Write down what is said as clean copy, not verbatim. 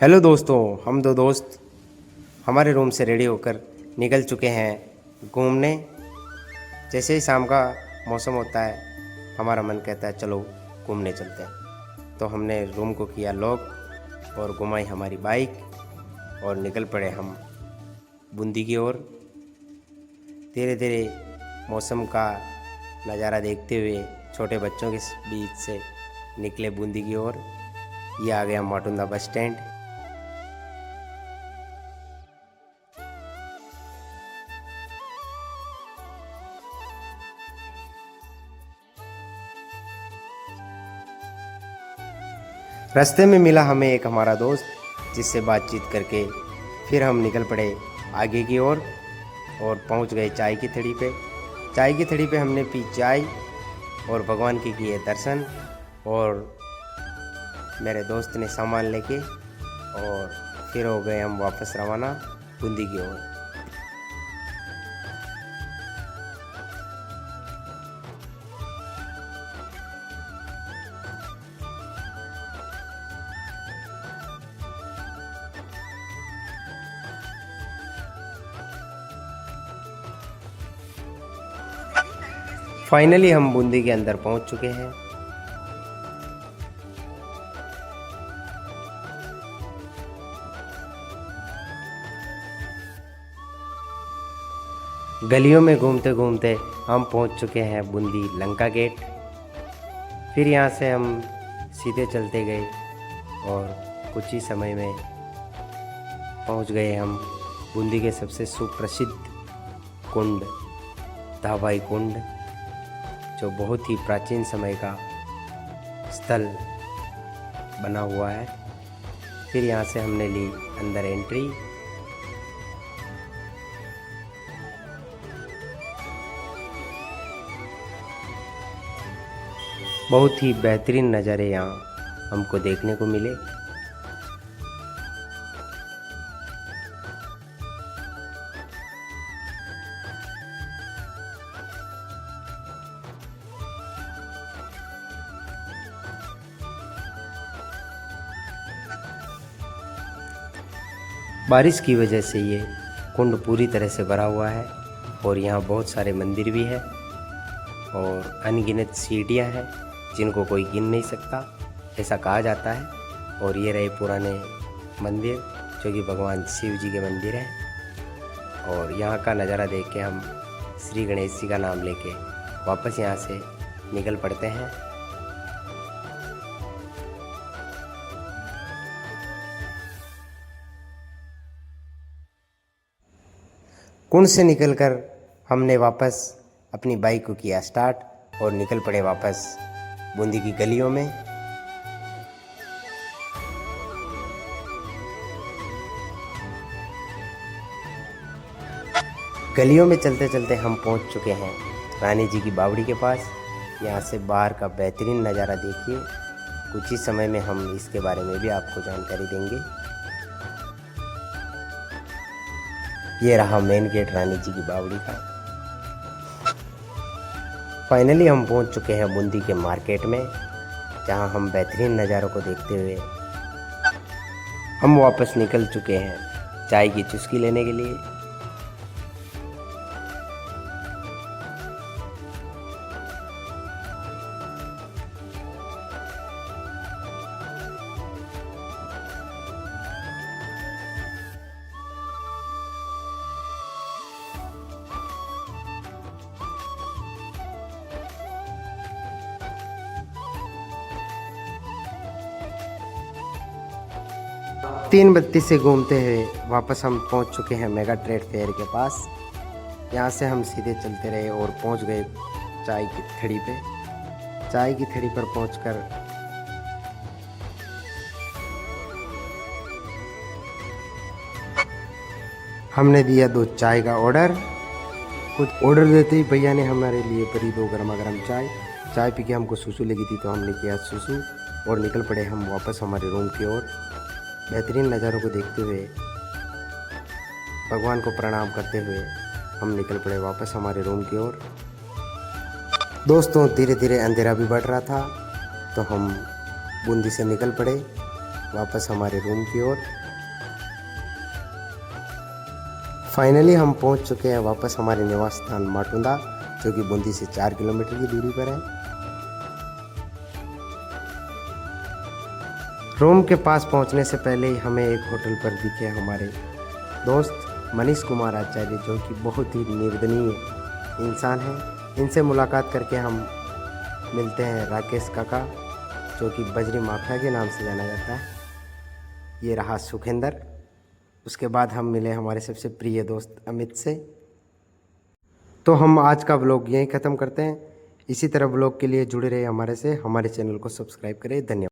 Hello दोस्तों, हम दो दोस्त हमारे रूम से रेडी होकर निकल चुके हैं घूमने। जैसे ही शाम का मौसम होता है हमारा मन कहता है चलो घूमने चलते हैं। तो हमने रूम को किया लॉक और घुमाई हमारी बाइक और निकल पड़े हम बूंदी की ओर। धीरे धीरे मौसम का नज़ारा देखते हुए छोटे बच्चों के बीच से निकले बूंदी की ओर। ये आ गया माटुंदा बस स्टैंड। रास्ते में मिला हमें एक हमारा दोस्त, जिससे बातचीत करके फिर हम निकल पड़े आगे की ओर और पहुंच गए चाय की थड़ी पे। चाय की थड़ी पे हमने पी चाय और भगवान के किए दर्शन, और मेरे दोस्त ने सामान लेके और फिर हो गए हम वापस रवाना बूंदी की ओर। फाइनली हम बूंदी के अंदर पहुंच चुके हैं। गलियों में घूमते घूमते हम पहुंच चुके हैं बूंदी लंका गेट। फिर यहाँ से हम सीधे चलते गए और कुछ ही समय में पहुंच गए हम बूंदी के सबसे सुप्रसिद्ध कुंड धाबाई कुंड, जो बहुत ही प्राचीन समय का स्थल बना हुआ है। फिर यहाँ से हमने ली अंदर एंट्री। बहुत ही बेहतरीन नज़ारे यहाँ हमको देखने को मिले। बारिश की वजह से ये कुंड पूरी तरह से भरा हुआ है और यहाँ बहुत सारे मंदिर भी है और अनगिनत सीढ़ियाँ हैं जिनको कोई गिन नहीं सकता, ऐसा कहा जाता है। और ये रहे पुराने मंदिर जो कि भगवान शिव जी के मंदिर हैं। और यहाँ का नज़ारा देख के हम श्री गणेश जी का नाम लेके वापस यहाँ से निकल पड़ते हैं। कुंड से निकलकर हमने वापस अपनी बाइक को किया स्टार्ट और निकल पड़े वापस बूंदी की गलियों में। गलियों में चलते चलते हम पहुंच चुके हैं रानी जी की बावड़ी के पास। यहाँ से बाहर का बेहतरीन नज़ारा देखिए। कुछ ही समय में हम इसके बारे में भी आपको जानकारी देंगे। ये रहा मेन गेट रानी जी की बावड़ी का। फाइनली हम पहुंच चुके हैं बूंदी के मार्केट में, जहां हम बेहतरीन नज़ारों को देखते हुए हम वापस निकल चुके हैं चाय की चुस्की लेने के लिए। तीन बत्ती से घूमते हुए वापस हम पहुंच चुके हैं मेगा ट्रेड फेयर के पास। यहाँ से हम सीधे चलते रहे और पहुंच गए चाय की थड़ी पे। चाय की थड़ी पर पहुंचकर हमने दिया 2 चाय का ऑर्डर। कुछ ऑर्डर देते ही भैया ने हमारे लिए भरी 2 गर्मा गर्म चाय। चाय पी के हमको सुसु लगी थी तो हमने किया सुसु और निकल पड़े हम वापस हमारे रूम की ओर। बेहतरीन नज़ारों को देखते हुए भगवान को प्रणाम करते हुए हम निकल पड़े वापस हमारे रूम की ओर। दोस्तों, धीरे धीरे अंधेरा भी बढ़ रहा था तो हम बूंदी से निकल पड़े वापस हमारे रूम की ओर। फाइनली हम पहुंच चुके हैं वापस हमारे निवास स्थान माटुंदा, जो कि बूंदी से 4 किलोमीटर की दूरी पर है। रूम के पास पहुंचने से पहले ही हमें एक होटल पर दिखे हमारे दोस्त मनीष कुमार आचार्य, जो कि बहुत ही निर्दयनीय इंसान हैं। इनसे मुलाकात करके हम मिलते हैं राकेश काका, जो कि बजरी माफिया के नाम से जाना जाता है। ये रहा सुखेंदर। उसके बाद हम मिले हमारे सबसे प्रिय दोस्त अमित से। तो हम आज का व्लॉग यहीं ख़त्म करते हैं। इसी तरह व्लॉग के लिए जुड़े रहे हमारे चैनल को सब्सक्राइब करें। धन्यवाद।